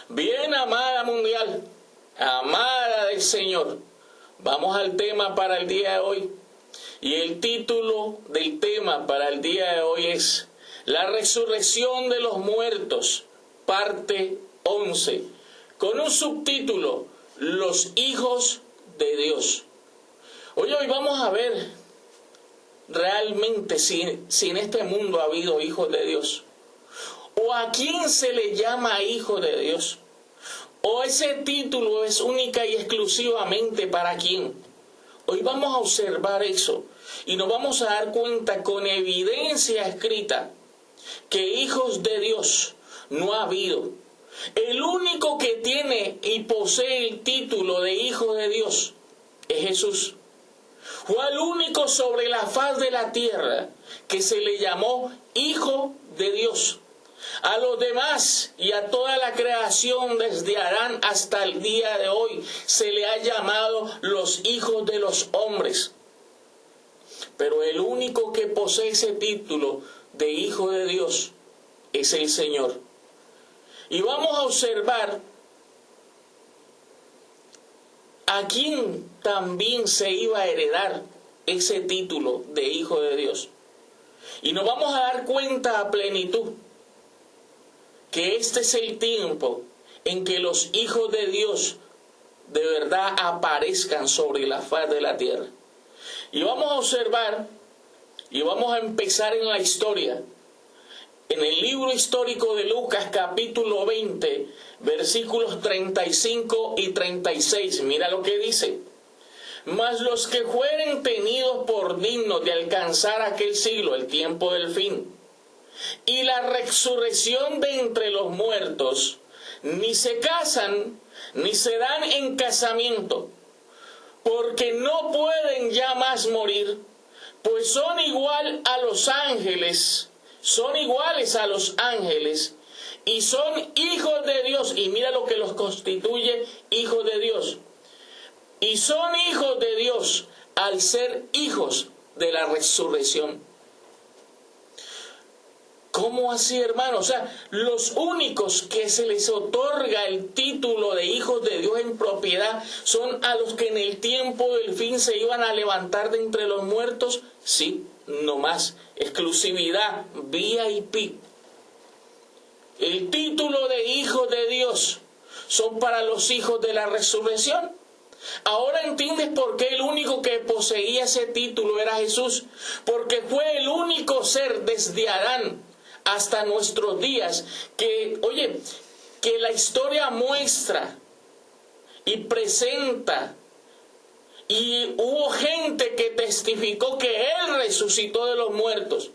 Bien, amada mundial, amada del Señor, vamos al tema para el día de hoy. Y el título del tema para el día de hoy es La resurrección de los muertos, parte 11, con un subtítulo, Los hijos de Dios. Hoy vamos a ver realmente si en este mundo ha habido hijos de Dios. ¿O a quién se le llama hijo de Dios? ¿O ese título es única y exclusivamente para quién? Hoy vamos a observar eso y nos vamos a dar cuenta con evidencia escrita que hijos de Dios no ha habido. El único que tiene y posee el título de hijo de Dios es Jesús. Fue el único sobre la faz de la tierra que se le llamó hijo de Dios. A los demás y a toda la creación desde Adán hasta el día de hoy se le ha llamado los hijos de los hombres. Pero el único que posee ese título de hijo de Dios es el Señor. Y vamos a observar a quién también se iba a heredar ese título de hijo de Dios. Y nos vamos a dar cuenta a plenitud que este es el tiempo en que los hijos de Dios de verdad aparezcan sobre la faz de la tierra. Y vamos a observar y vamos a empezar en la historia. En el libro histórico de Lucas capítulo 20, versículos 35 y 36. Mira lo que dice. Mas los que fueren tenidos por dignos de alcanzar aquel siglo, el tiempo del fin, y la resurrección de entre los muertos, ni se casan, ni se dan en casamiento, porque no pueden ya más morir, pues son iguales a los ángeles, y son hijos de Dios. Y mira lo que los constituye hijos de Dios. Y son hijos de Dios al ser hijos de la resurrección. ¿Cómo así, hermano? O sea, los únicos que se les otorga el título de hijos de Dios en propiedad son a los que en el tiempo del fin se iban a levantar de entre los muertos. Sí, no más. Exclusividad, VIP. El título de hijos de Dios son para los hijos de la resurrección. Ahora entiendes por qué el único que poseía ese título era Jesús. Porque fue el único ser desde Adán hasta nuestros días que la historia muestra y presenta, y hubo gente que testificó que Él resucitó de los muertos.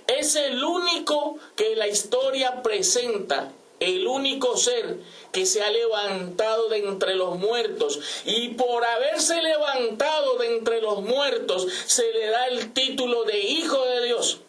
Es el único que la historia presenta, el único ser que se ha levantado de entre los muertos, y por haberse levantado de entre los muertos se le da el título de hijo de Dios.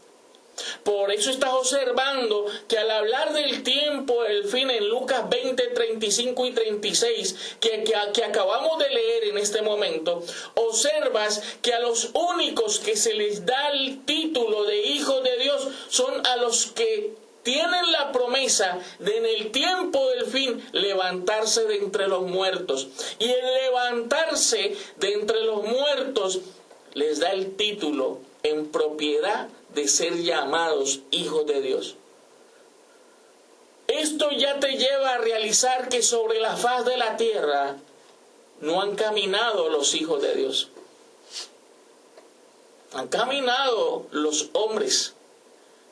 Por eso estás observando que al hablar del tiempo del fin en Lucas 20, 35 y 36, que acabamos de leer en este momento, observas que a los únicos que se les da el título de hijos de Dios son a los que tienen la promesa de en el tiempo del fin levantarse de entre los muertos. Y el levantarse de entre los muertos les da el título en propiedad de ser llamados hijos de Dios. Esto ya te lleva a realizar que sobre la faz de la tierra no han caminado los hijos de Dios. Han caminado los hombres,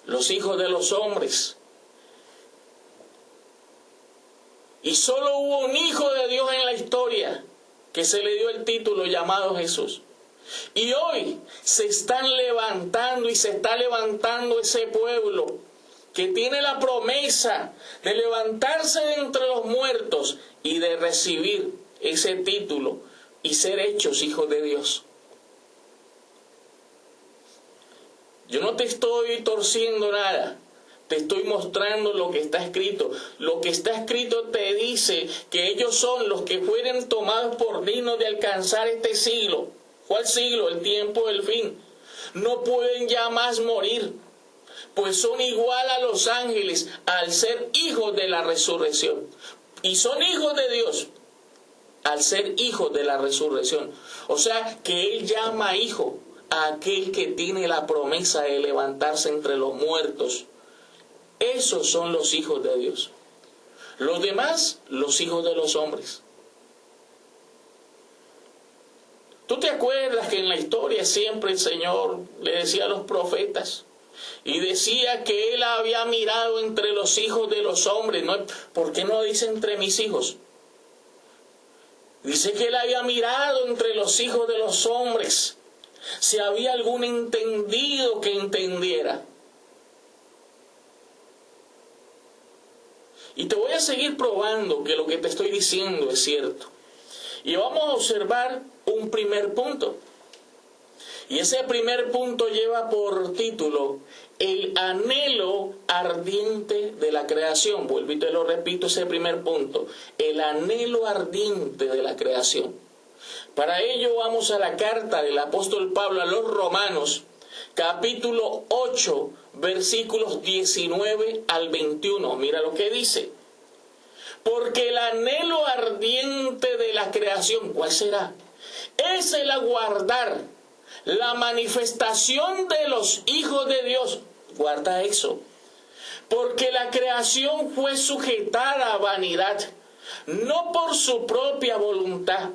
los hijos de los hombres. Y solo hubo un hijo de Dios en la historia que se le dio el título llamado Jesús. Y hoy se están levantando y se está levantando ese pueblo que tiene la promesa de levantarse de entre los muertos y de recibir ese título y ser hechos hijos de Dios. Yo no te estoy torciendo nada, te estoy mostrando lo que está escrito. Lo que está escrito te dice que ellos son los que fueren tomados por dignos de alcanzar este siglo. ¿Cuál siglo? El tiempo del fin. No pueden ya más morir, pues son igual a los ángeles al ser hijos de la resurrección. Y son hijos de Dios al ser hijos de la resurrección. O sea que Él llama hijo a aquel que tiene la promesa de levantarse entre los muertos. Esos son los hijos de Dios. Los demás, los hijos de los hombres. ¿Tú te acuerdas que en la historia siempre el Señor le decía a los profetas? Y decía que Él había mirado entre los hijos de los hombres. ¿No? ¿Por qué no dice entre mis hijos? Dice que Él había mirado entre los hijos de los hombres. Si había algún entendido que entendiera. Y te voy a seguir probando que lo que te estoy diciendo es cierto. Y vamos a observar un primer punto. Y ese primer punto lleva por título el anhelo ardiente de la creación. Vuelvo y te lo repito, ese primer punto. El anhelo ardiente de la creación. Para ello vamos a la carta del apóstol Pablo a los Romanos, capítulo 8, versículos 19 al 21. Mira lo que dice. Porque el anhelo ardiente de la creación, ¿cuál será? Es el aguardar la manifestación de los hijos de Dios. Guarda eso. Porque la creación fue sujetada a vanidad, no por su propia voluntad,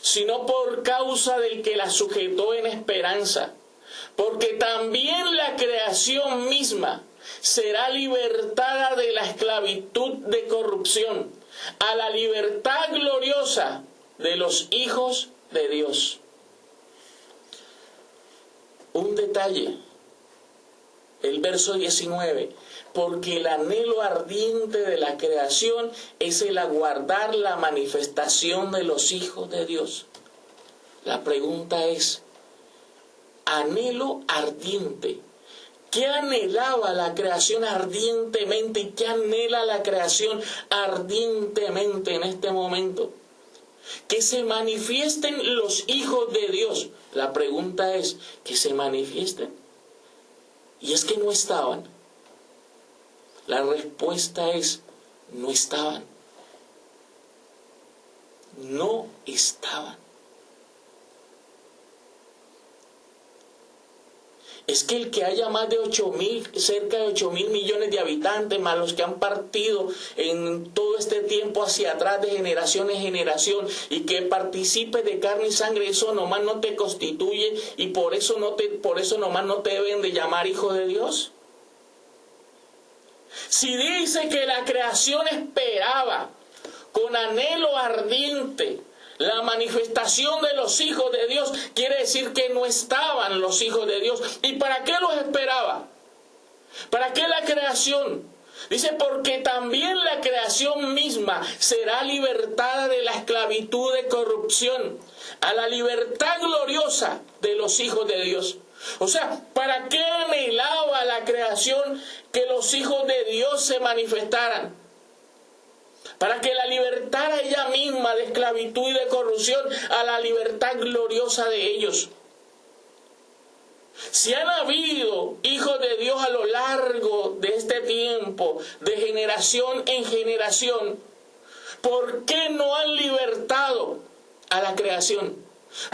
sino por causa del que la sujetó en esperanza. Porque también la creación misma será libertada de la esclavitud de corrupción a la libertad gloriosa de los hijos de Dios. Un detalle, el verso 19, porque el anhelo ardiente de la creación es el aguardar la manifestación de los hijos de Dios. La pregunta es, anhelo ardiente. ¿Qué anhelaba la creación ardientemente y qué anhela la creación ardientemente en este momento? Que se manifiesten los hijos de Dios. La pregunta es, ¿que se manifiesten? Y es que no estaban. La respuesta es, no estaban. No estaban. Es que el que haya más de 8.000, cerca de 8.000 millones de habitantes, más los que han partido en todo este tiempo hacia atrás de generación en generación, y que participe de carne y sangre, eso nomás no te constituye y por eso nomás no te deben de llamar hijo de Dios. Si dice que la creación esperaba con anhelo ardiente la manifestación de los hijos de Dios, quiere decir que no estaban los hijos de Dios. ¿Y para qué los esperaba? ¿Para qué la creación? Dice, porque también la creación misma será libertada de la esclavitud de corrupción a la libertad gloriosa de los hijos de Dios. O sea, ¿para qué anhelaba la creación que los hijos de Dios se manifestaran? Para que la libertara ella misma de esclavitud y de corrupción a la libertad gloriosa de ellos. Si han habido hijos de Dios a lo largo de este tiempo, de generación en generación, ¿por qué no han libertado a la creación?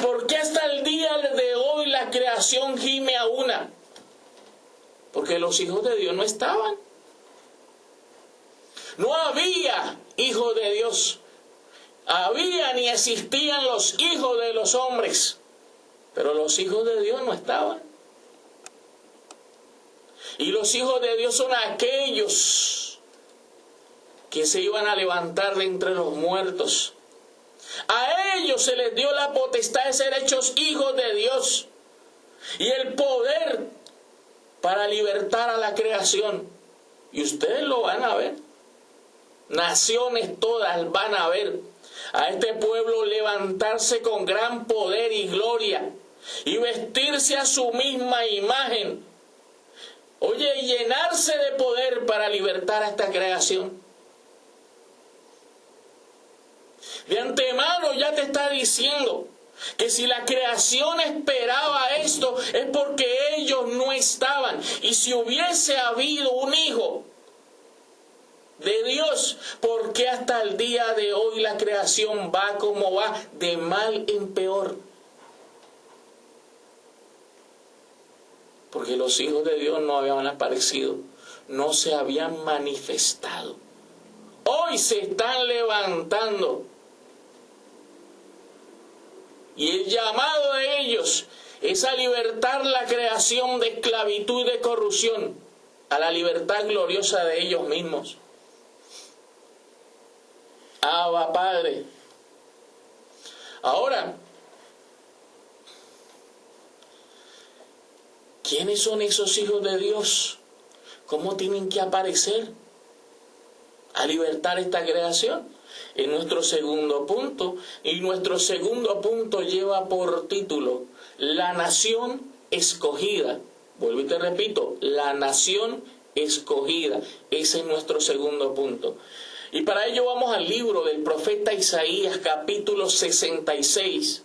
¿Por qué hasta el día de hoy la creación gime a una? Porque los hijos de Dios no estaban. No había hijos de Dios. Habían y existían los hijos de los hombres, pero los hijos de Dios no estaban. Y los hijos de Dios son aquellos que se iban a levantar de entre los muertos. A ellos se les dio la potestad de ser hechos hijos de Dios y el poder para libertar a la creación. Y ustedes lo van a ver. Naciones todas van a ver a este pueblo levantarse con gran poder y gloria y vestirse a su misma imagen. Oye, y llenarse de poder para libertar a esta creación. De antemano ya te está diciendo que si la creación esperaba esto es porque ellos no estaban. Y si hubiese habido un hijo de Dios. ¿Por qué hasta el día de hoy la creación va como va, de mal en peor? Porque los hijos de Dios no habían aparecido, no se habían manifestado. Hoy se están levantando. Y el llamado de ellos es a libertar la creación de esclavitud y de corrupción, a la libertad gloriosa de ellos mismos. Abba, Padre. Ahora, ¿quiénes son esos hijos de Dios? ¿Cómo tienen que aparecer a libertar esta creación? En nuestro segundo punto, y nuestro segundo punto lleva por título la nación escogida. Vuelvo y te repito, la nación escogida. Ese es nuestro segundo punto. Y para ello vamos al libro del profeta Isaías, capítulo 66,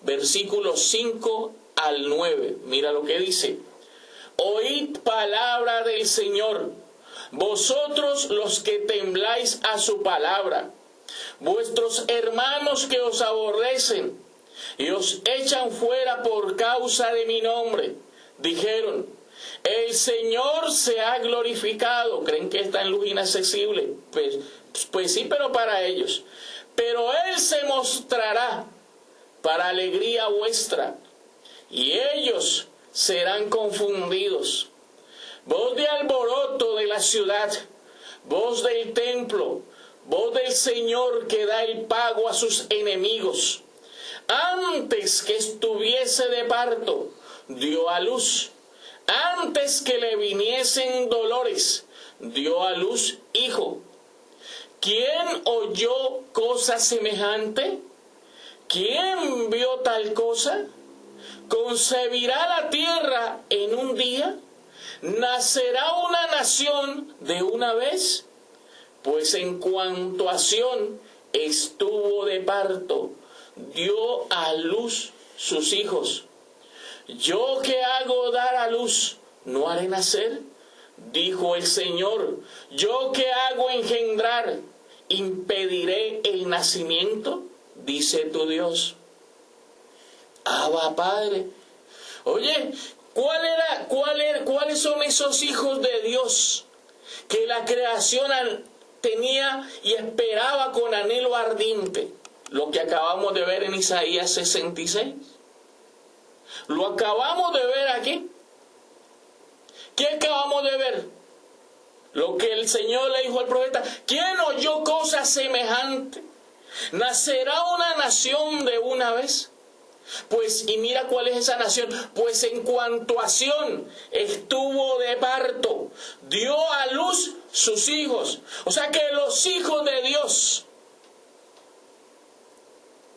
versículos 5 al 9. Mira lo que dice: oíd palabra del Señor, vosotros los que tembláis a su palabra, vuestros hermanos que os aborrecen y os echan fuera por causa de mi nombre, dijeron: el Señor se ha glorificado. ¿Creen que está en luz inaccesible? Pues sí, pero para ellos. Pero Él se mostrará para alegría vuestra, y ellos serán confundidos. Voz de alboroto de la ciudad, voz del templo, voz del Señor que da el pago a sus enemigos. Antes que estuviese de parto, dio a luz. Antes que le viniesen dolores, dio a luz hijo. ¿Quién oyó cosa semejante? ¿Quién vio tal cosa? ¿Concebirá la tierra en un día? ¿Nacerá una nación de una vez? Pues en cuanto a Sión estuvo de parto, dio a luz sus hijos. Yo que hago dar a luz, ¿no haré nacer? Dijo el Señor. Yo que hago engendrar, ¿impediré el nacimiento? Dice tu Dios. Abba, Padre. Oye, ¿cuáles son esos hijos de Dios que la creación tenía y esperaba con anhelo ardiente? Lo que acabamos de ver en Isaías 66. Lo acabamos de ver aquí. ¿Qué acabamos de ver? Lo que el Señor le dijo al profeta: ¿quién oyó cosa semejante? ¿Nacerá una nación de una vez? Pues, y mira cuál es esa nación. Pues en cuanto a Sión estuvo de parto, dio a luz sus hijos. O sea que los hijos de Dios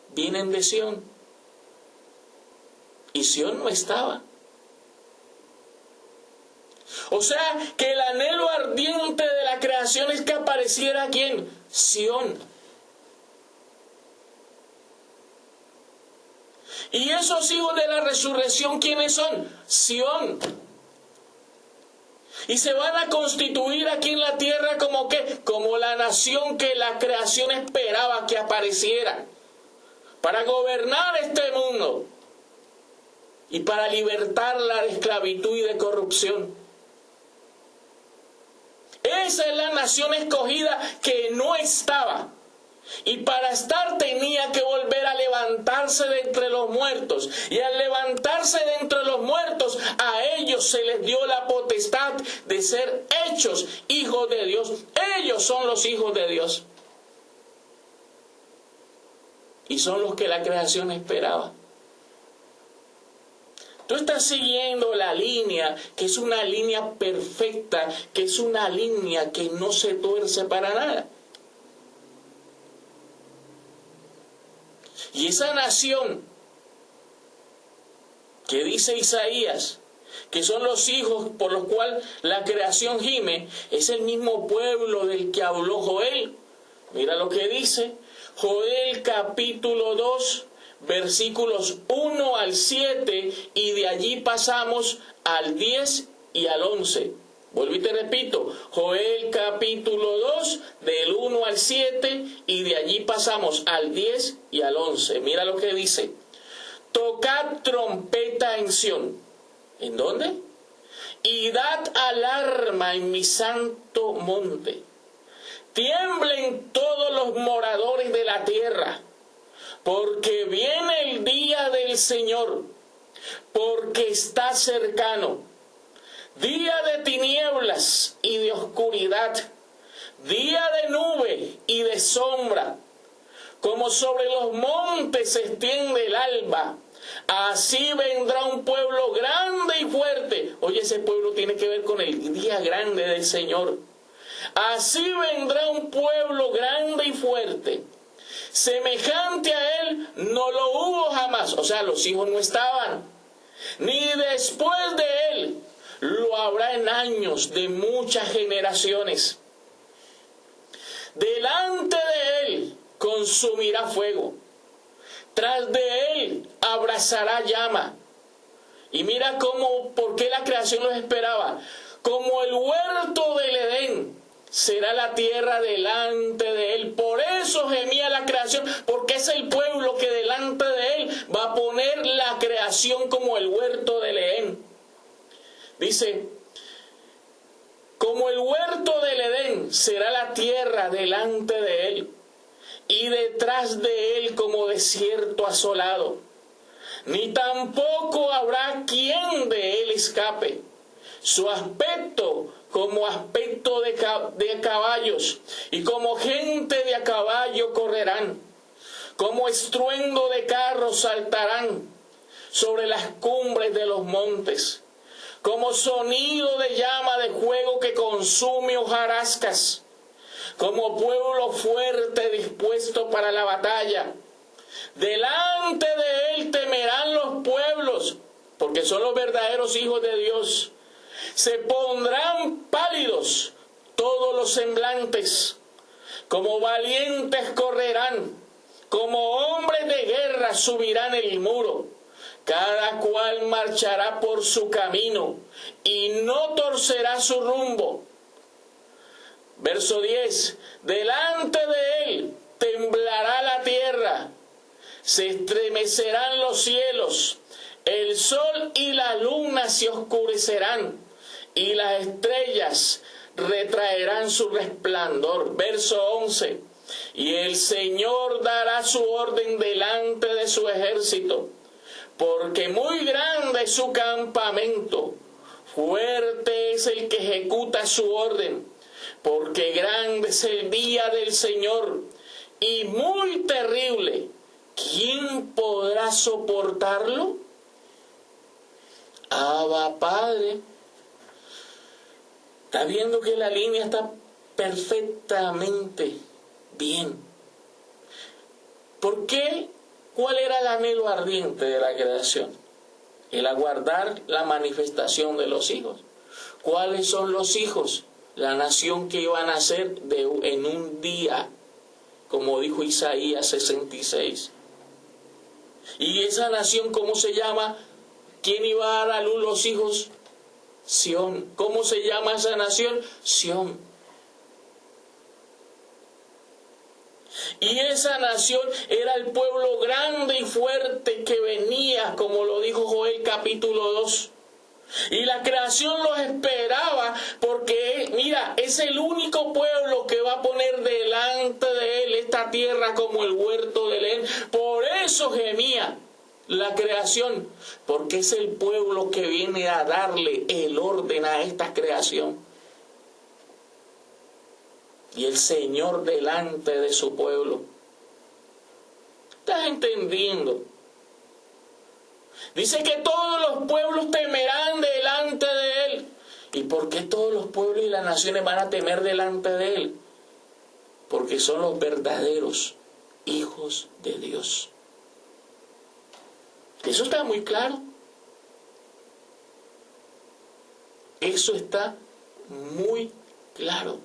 vienen de Sión. Y Sión no estaba. O sea que el anhelo ardiente de la creación es que apareciera ¿quién? Sión. Y esos hijos de la resurrección, ¿quiénes son? Sión. Y se van a constituir aquí en la tierra como ¿qué? Como la nación que la creación esperaba que apareciera para gobernar este mundo y para libertarla de esclavitud y de corrupción. Esa es la nación escogida que no estaba. Y para estar tenía que volver a levantarse de entre los muertos. Y al levantarse de entre los muertos, a ellos se les dio la potestad de ser hechos hijos de Dios. Ellos son los hijos de Dios. Y son los que la creación esperaba. Tú estás siguiendo la línea, que es una línea perfecta, que es una línea que no se tuerce para nada. Y esa nación que dice Isaías, que son los hijos por los cuales la creación gime, es el mismo pueblo del que habló Joel. Mira lo que dice Joel capítulo 2, versículos 1 al 7, y de allí pasamos al 10 y al 11. Vuelvo y te repito, Joel capítulo 2, del 1 al 7, y de allí pasamos al 10 y al 11. Mira lo que dice. Tocad trompeta en Sión. ¿En dónde? Y dad alarma en mi santo monte. Tiemblen todos los moradores de la tierra, porque viene el día del Señor, porque está cercano. Día de tinieblas y de oscuridad, día de nube y de sombra. Como sobre los montes se extiende el alba, así vendrá un pueblo grande y fuerte. Oye, ese pueblo tiene que ver con el día grande del Señor. Así vendrá un pueblo grande y fuerte. Semejante a él no lo hubo jamás. O sea, los hijos no estaban. Ni después de él lo habrá en años de muchas generaciones. Delante de él consumirá fuego. Tras de él abrazará llama. Y mira por qué la creación los esperaba. Como el huerto del Edén será la tierra delante de él. Por eso gemía la creación, porque es el pueblo que delante de él va a poner la creación como el huerto del Edén. Dice, como el huerto del Edén será la tierra delante de él, y detrás de él como desierto asolado. Ni tampoco habrá quien de él escape. Su aspecto como aspecto de caballos, y como gente de a caballo correrán. Como estruendo de carros saltarán sobre las cumbres de los montes. Como sonido de llama de fuego que consume hojarascas, como pueblo fuerte dispuesto para la batalla. Delante de él temerán los pueblos, porque son los verdaderos hijos de Dios. Se pondrán pálidos todos los semblantes, como valientes correrán, como hombres de guerra subirán el muro. Cada cual marchará por su camino y no torcerá su rumbo. Verso 10. Delante de él temblará la tierra, se estremecerán los cielos, el sol y la luna se oscurecerán, y las estrellas retraerán su resplandor. Verso 11. Y el Señor dará su orden delante de su ejército, porque muy grande es su campamento, fuerte es el que ejecuta su orden, porque grande es el día del Señor y muy terrible. ¿Quién podrá soportarlo? Abba Padre. Está viendo que la línea está perfectamente bien. ¿Por qué? ¿Cuál era el anhelo ardiente de la creación? El aguardar la manifestación de los hijos. ¿Cuáles son los hijos? La nación que iban a nacer en un día, como dijo Isaías 66. ¿Y esa nación cómo se llama? ¿Quién iba a dar a luz los hijos? Sión. ¿Cómo se llama esa nación? Sión. Y esa nación era el pueblo grande y fuerte que venía, como lo dijo Joel capítulo 2. Y la creación los esperaba porque, mira, es el único pueblo que va a poner delante de él esta tierra como el huerto del Edén. Por eso gemía la creación, porque es el pueblo que viene a darle el orden a esta creación. Y el Señor delante de su pueblo. ¿Estás entendiendo? Dice que todos los pueblos temerán delante de él. ¿Y por qué todos los pueblos y las naciones van a temer delante de él? Porque son los verdaderos hijos de Dios. Eso está muy claro. Eso está muy claro.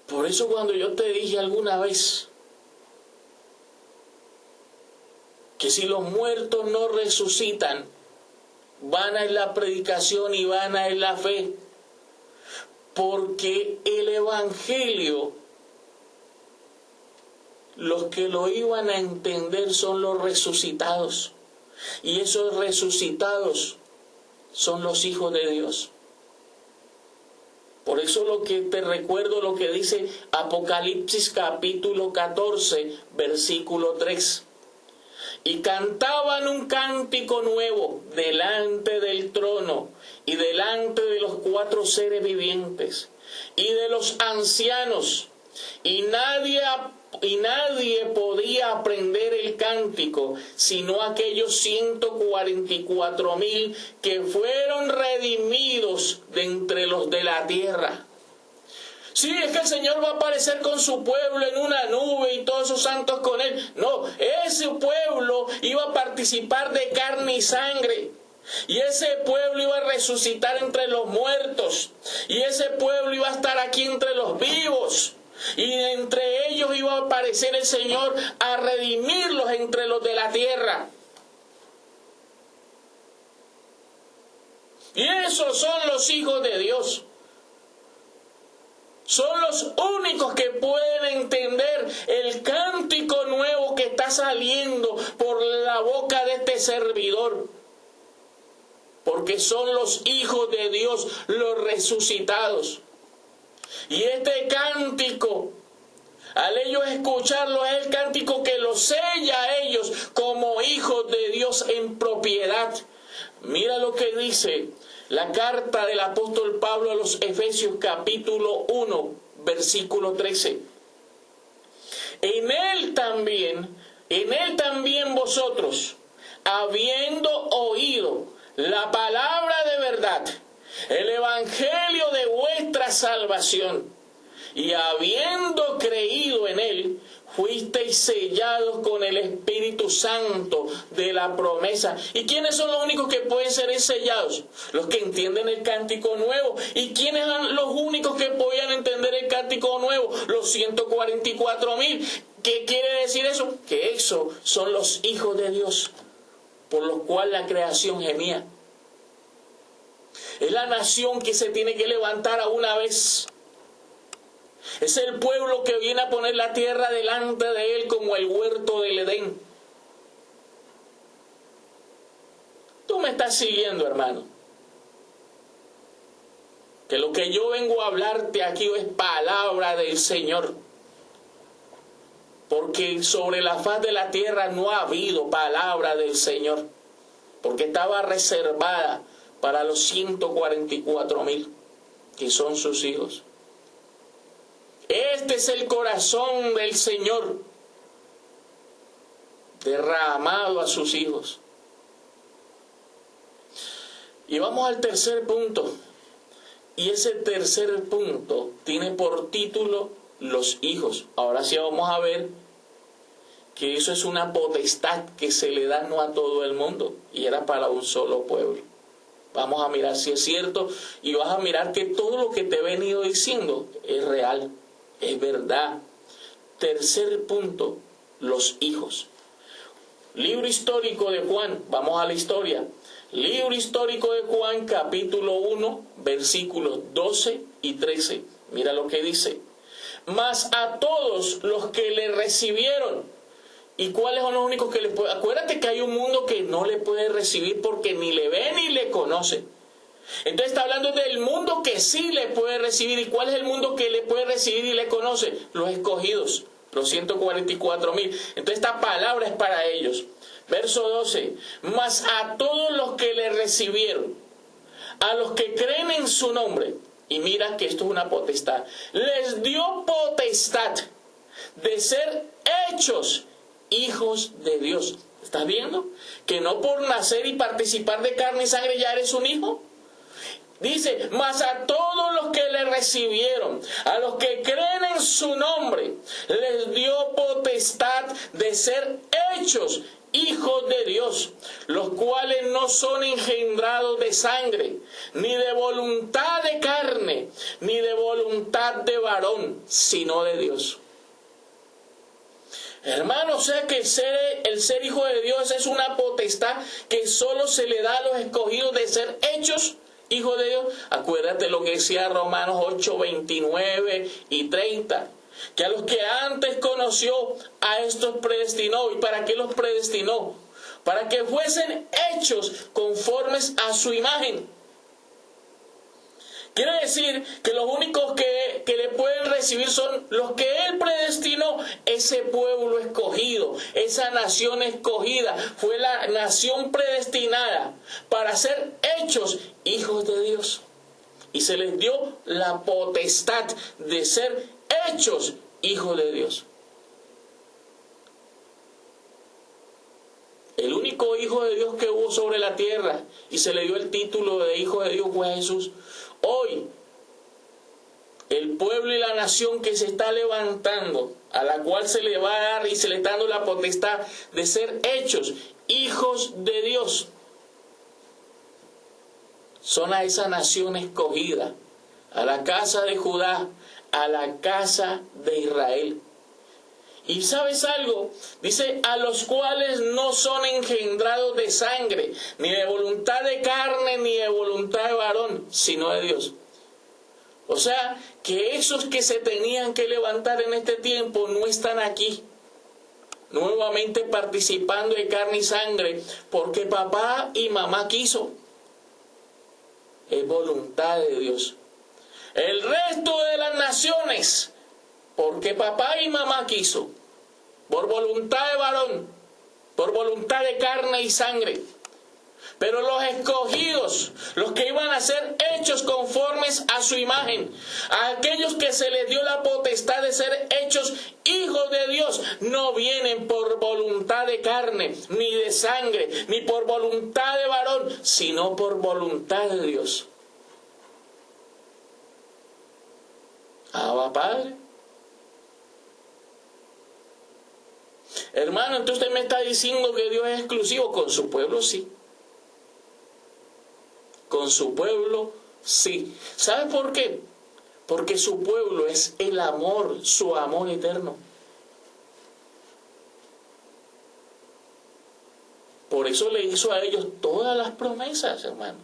Por eso cuando yo te dije alguna vez que si los muertos no resucitan, vana es la predicación y vana es la fe. Porque el Evangelio, los que lo iban a entender son los resucitados. Y esos resucitados son los hijos de Dios. Por eso lo que te recuerdo lo que dice Apocalipsis capítulo 14, versículo 3. Y cantaban un cántico nuevo delante del trono y delante de los 4 seres vivientes y de los ancianos. Y nadie podía aprender el cántico, sino aquellos 144,000 que fueron redimidos de entre los de la tierra. Sí, es que el Señor va a aparecer con su pueblo en una nube y todos sus santos con él. No, ese pueblo iba a participar de carne y sangre. Y ese pueblo iba a resucitar entre los muertos. Y ese pueblo iba a estar aquí entre los vivos. Y entre ellos iba a aparecer el Señor a redimirlos entre los de la tierra. Y esos son los hijos de Dios. Son los únicos que pueden entender el cántico nuevo que está saliendo por la boca de este servidor. Porque son los hijos de Dios, los resucitados. Y este cántico, al ellos escucharlo, es el cántico que los sella a ellos como hijos de Dios en propiedad. Mira lo que dice la carta del apóstol Pablo a los Efesios capítulo 1, versículo 13. En él también vosotros, habiendo oído la palabra de verdad, el evangelio de vuestra salvación, y habiendo creído en él, fuisteis sellados con el Espíritu Santo de la promesa. ¿Y quiénes son los únicos que pueden ser sellados? Los que entienden el cántico nuevo. ¿Y quiénes son los únicos que podían entender el cántico nuevo? Los 144,000. ¿Qué quiere decir eso? Que esos son los hijos de Dios, por los cuales la creación gemía. Es la nación que se tiene que levantar a una vez. Es el pueblo que viene a poner la tierra delante de él como el huerto del Edén. Tú me estás siguiendo, hermano. Que lo que yo vengo a hablarte aquí es palabra del Señor. Porque sobre la faz de la tierra no ha habido palabra del Señor. Porque estaba reservada para los 144,000 que son sus hijos. Este es el corazón del Señor derramado a sus hijos. Y vamos al tercer punto. Y ese tercer punto tiene por título los hijos. Ahora sí vamos a ver que eso es una potestad que se le da no a todo el mundo, y era para un solo pueblo. Vamos a mirar si es cierto, y vas a mirar que todo lo que te he venido diciendo es real. Es verdad. Tercer punto, los hijos. Libro histórico de Juan, vamos a la historia. Libro histórico de Juan, capítulo 1, versículos 12 y 13. Mira lo que dice. Mas a todos los que le recibieron. ¿Y cuáles son los únicos que le pueden? Acuérdate que hay un mundo que no le puede recibir porque ni le ve ni le conoce. Entonces está hablando del mundo que sí le puede recibir. ¿Y cuál es el mundo que le puede recibir y le conoce? Los escogidos, los 144,000. Entonces esta palabra es para ellos. Verso 12. Mas a todos los que le recibieron, a los que creen en su nombre, y mira que esto es una potestad, les dio potestad de ser hechos hijos de Dios. ¿Estás viendo? Que no por nacer y participar de carne y sangre ya eres un hijo. Dice, mas a todos los que le recibieron, a los que creen en su nombre, les dio potestad de ser hechos hijos de Dios, los cuales no son engendrados de sangre, ni de voluntad de carne, ni de voluntad de varón, sino de Dios. Hermano, o sea que el ser hijo de Dios es una potestad que solo se le da a los escogidos de ser hechos hijos de Dios. Acuérdate lo que decía Romanos 8, 29 y 30. Que a los que antes conoció, a estos predestinó. ¿Y para qué los predestinó? Para que fuesen hechos conformes a su imagen. Quiere decir que los únicos que le pueden recibir son los que Él predestinó, ese pueblo escogido, esa nación escogida, fue la nación predestinada para ser hechos hijos de Dios. Y se les dio la potestad de ser hechos hijos de Dios. El único hijo de Dios que hubo sobre la tierra y se le dio el título de hijo de Dios fue Jesús. Hoy, el pueblo y la nación que se está levantando, a la cual se le va a dar y se le está dando la potestad de ser hechos hijos de Dios, son a esa nación escogida, a la casa de Judá, a la casa de Israel. Y ¿sabes algo? Dice, a los cuales no son engendrados de sangre, ni de voluntad de carne, ni de voluntad de varón, sino de Dios. O sea, que esos que se tenían que levantar en este tiempo no están aquí, nuevamente participando de carne y sangre, porque papá y mamá quiso. Es voluntad de Dios. El resto de las naciones, porque papá y mamá quiso, por voluntad de varón, por voluntad de carne y sangre. Pero los escogidos, los que iban a ser hechos conformes a su imagen, a aquellos que se les dio la potestad de ser hechos hijos de Dios, no vienen por voluntad de carne, ni de sangre, ni por voluntad de varón, sino por voluntad de Dios. Abba Padre. Hermano, entonces usted me está diciendo que Dios es exclusivo. Con su pueblo sí. Con su pueblo sí. ¿Sabe por qué? Porque su pueblo es el amor, su amor eterno. Por eso le hizo a ellos todas las promesas, hermano.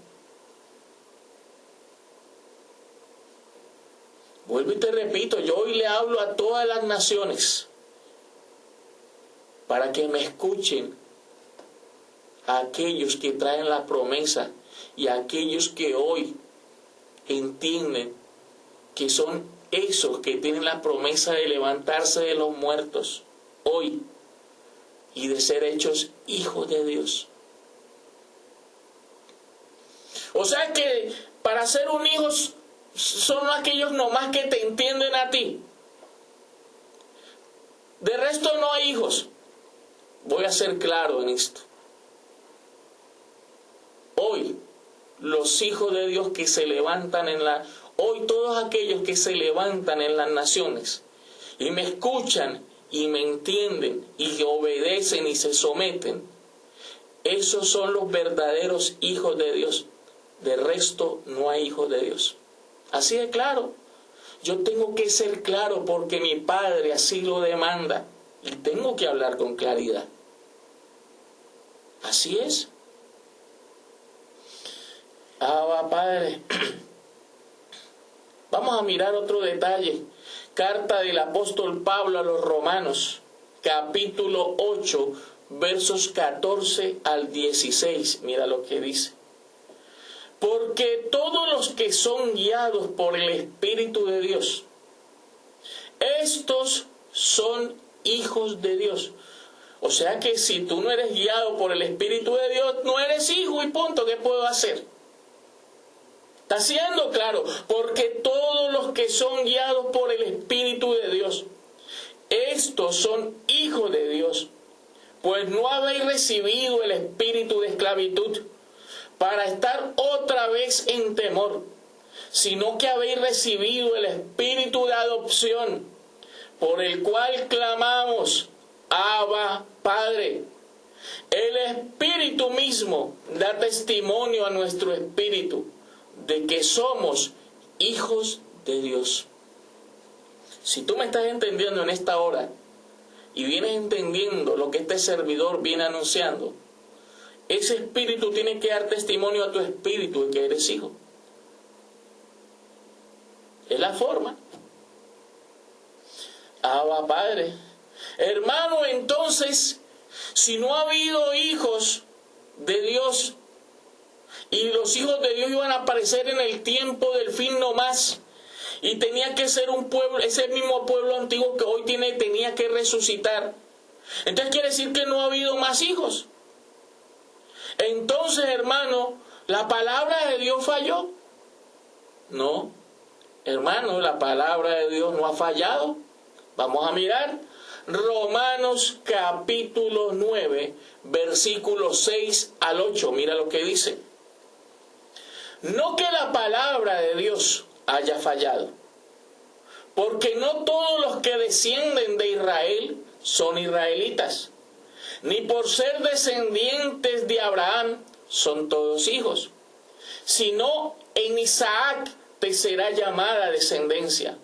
Vuelvo y te repito, yo hoy le hablo a todas las naciones para que me escuchen, a aquellos que traen la promesa y a aquellos que hoy entienden que son esos que tienen la promesa de levantarse de los muertos hoy y de ser hechos hijos de Dios. O sea que para ser un hijo son aquellos nomás que te entienden a ti. De resto no hay hijos. Voy a ser claro en esto. Hoy, los hijos de Dios que se levantan hoy todos aquellos que se levantan en las naciones y me escuchan y me entienden y obedecen y se someten, esos son los verdaderos hijos de Dios. De resto no hay hijos de Dios. Así de claro. Yo tengo que ser claro porque mi Padre así lo demanda y tengo que hablar con claridad. Así es. Abba Padre. Vamos a mirar otro detalle. Carta del apóstol Pablo a los Romanos, capítulo 8, versos 14 al 16. Mira lo que dice. Porque todos los que son guiados por el Espíritu de Dios, estos son hijos de Dios. O sea que si tú no eres guiado por el Espíritu de Dios, no eres hijo y punto. ¿Qué puedo hacer? Está siendo claro, porque todos los que son guiados por el Espíritu de Dios, estos son hijos de Dios. Pues no habéis recibido el espíritu de esclavitud para estar otra vez en temor, sino que habéis recibido el espíritu de adopción, por el cual clamamos, Abba, Padre. El Espíritu mismo da testimonio a nuestro espíritu de que somos hijos de Dios. Si tú me estás entendiendo en esta hora, y vienes entendiendo lo que este servidor viene anunciando, ese espíritu tiene que dar testimonio a tu espíritu de que eres hijo. Es la forma. Abba, Padre. Hermano, entonces, si no ha habido hijos de Dios, y los hijos de Dios iban a aparecer en el tiempo del fin no más, y tenía que ser un pueblo, ese mismo pueblo antiguo que hoy tenía que resucitar, entonces quiere decir que no ha habido más hijos. Entonces, hermano, ¿la palabra de Dios falló? No, hermano, la palabra de Dios no ha fallado. Vamos a mirar Romanos capítulo 9, versículos 6 al 8. Mira lo que dice. No que la palabra de Dios haya fallado, porque no todos los que descienden de Israel son israelitas, ni por ser descendientes de Abraham son todos hijos, sino en Isaac te será llamada descendencia.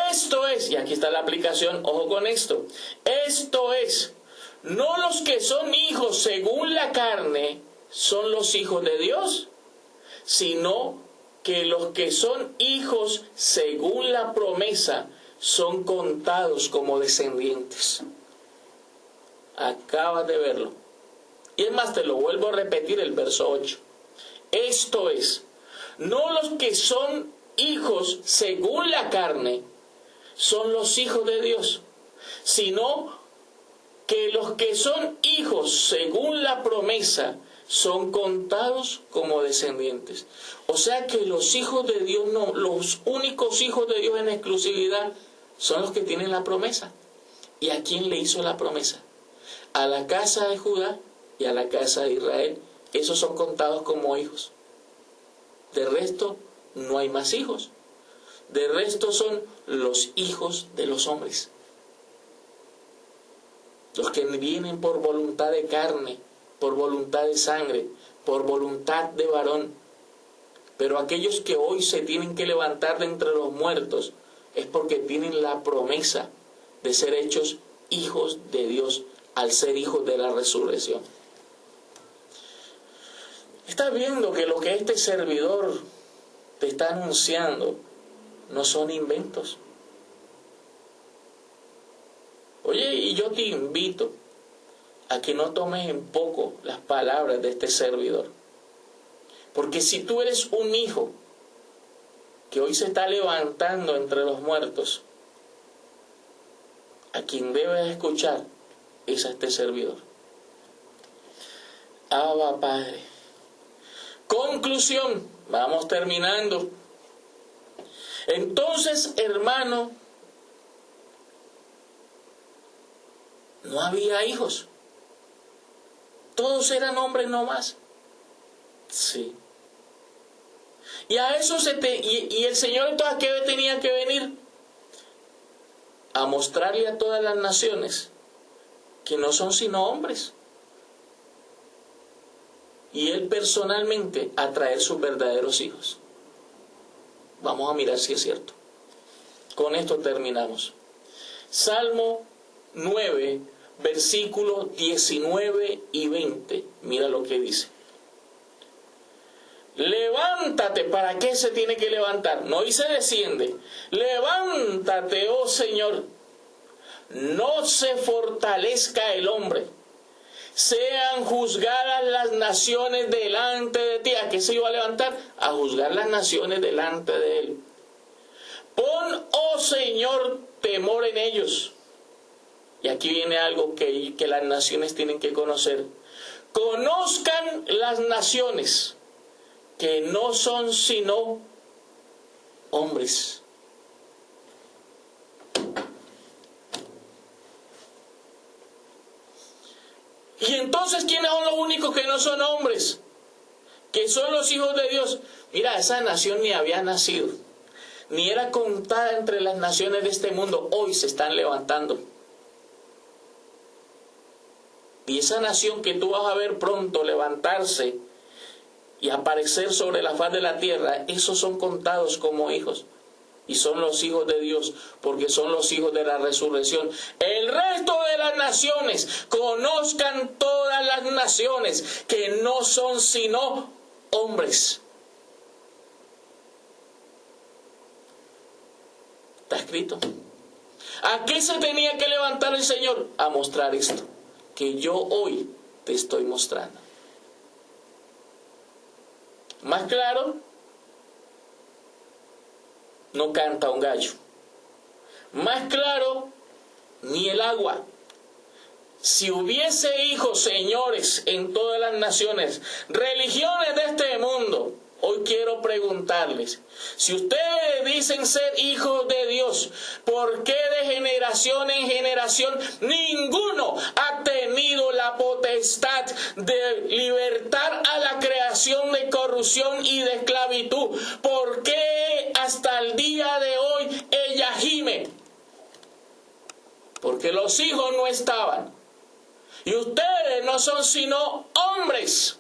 Esto es, y aquí está la aplicación, ojo con esto, esto es, no los que son hijos según la carne son los hijos de Dios, sino que los que son hijos según la promesa son contados como descendientes. Acabas de verlo. Y es más, te lo vuelvo a repetir el verso 8. Esto es, no los que son hijos según la carne son los hijos de Dios, sino que los que son hijos según la promesa son contados como descendientes. O sea que los hijos de Dios no, los únicos hijos de Dios en exclusividad son los que tienen la promesa. ¿Y a quién le hizo la promesa? A la casa de Judá y a la casa de Israel. Esos son contados como hijos. De resto, no hay más hijos. De resto son los hijos de los hombres. Los que vienen por voluntad de carne, por voluntad de sangre, por voluntad de varón. Pero aquellos que hoy se tienen que levantar de entre los muertos es porque tienen la promesa de ser hechos hijos de Dios al ser hijos de la resurrección. Estás viendo que lo que este servidor te está anunciando no son inventos. Oye, y yo te invito a que no tomes en poco las palabras de este servidor. Porque si tú eres un hijo que hoy se está levantando entre los muertos, a quien debes escuchar es a este servidor. Abba, Padre. Conclusión, vamos terminando. Entonces, hermano, no había hijos. Todos eran hombres nomás. Sí. Y a eso y el Señor entonces, ¿a qué tenía que venir? A mostrarle a todas las naciones que no son sino hombres. Y Él personalmente a traer sus verdaderos hijos. Vamos a mirar si es cierto. Con esto terminamos. Salmo 9, versículos 19 y 20. Mira lo que dice. Levántate. ¿Para qué se tiene que levantar? No dice desciende. Levántate, oh Señor. No se fortalezca el hombre. Sean juzgadas las naciones delante de ti. ¿A qué se iba a levantar? A juzgar las naciones delante de él. Pon, oh Señor, temor en ellos. Y aquí viene algo que las naciones tienen que conocer. Conozcan las naciones que no son sino hombres. Y entonces, ¿quiénes son los únicos que no son hombres? Que son los hijos de Dios. Mira, esa nación ni había nacido, ni era contada entre las naciones de este mundo. Hoy se están levantando. Y esa nación que tú vas a ver pronto levantarse y aparecer sobre la faz de la tierra, esos son contados como hijos. y son los hijos de Dios, porque son los hijos de la resurrección. El resto de las naciones, conozcan todas las naciones que no son sino hombres. Está escrito. ¿A qué se tenía que levantar el Señor? A mostrar esto, que yo hoy te estoy mostrando. Más claro, no canta un gallo. Más claro, ni el agua. Si hubiese hijos, señores, en todas las naciones, religiones de este mundo, hoy quiero preguntarles, si ustedes dicen ser hijos de Dios, ¿por qué de generación en generación ninguno ha tenido la potestad de libertar a la creación de corrupción y de esclavitud? ¿Por qué hasta el día de hoy ella gime? Porque los hijos no estaban. Y ustedes no son sino hombres.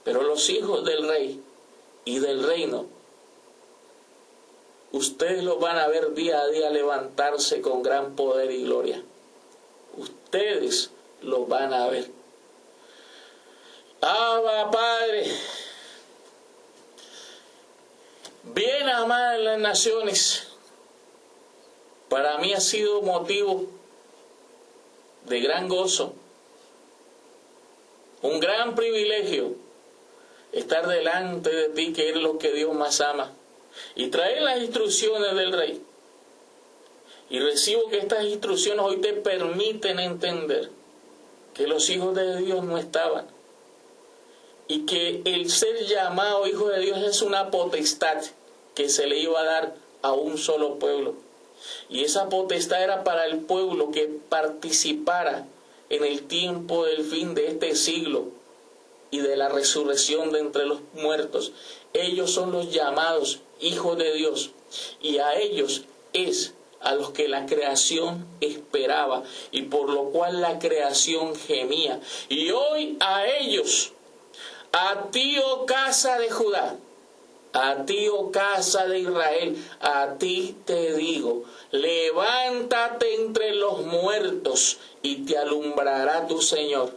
Pero los hijos del rey y del reino, ustedes los van a ver día a día levantarse con gran poder y gloria. Ustedes los van a ver. Abba, Padre, bien amadas las naciones, para mí ha sido motivo de gran gozo, un gran privilegio estar delante de ti, que eres lo que Dios más ama, y traer las instrucciones del Rey. Y recibo que estas instrucciones hoy te permiten entender que los hijos de Dios no estaban, y que el ser llamado hijo de Dios es una potestad que se le iba a dar a un solo pueblo. Y esa potestad era para el pueblo que participara en el tiempo del fin de este siglo y de la resurrección de entre los muertos. Ellos son los llamados hijos de Dios, y a ellos es a los que la creación esperaba, y por lo cual la creación gemía. Y hoy a ellos, a ti, oh casa de Judá, a ti, oh casa de Israel, a ti te digo, levántate entre los muertos y te alumbrará tu Señor.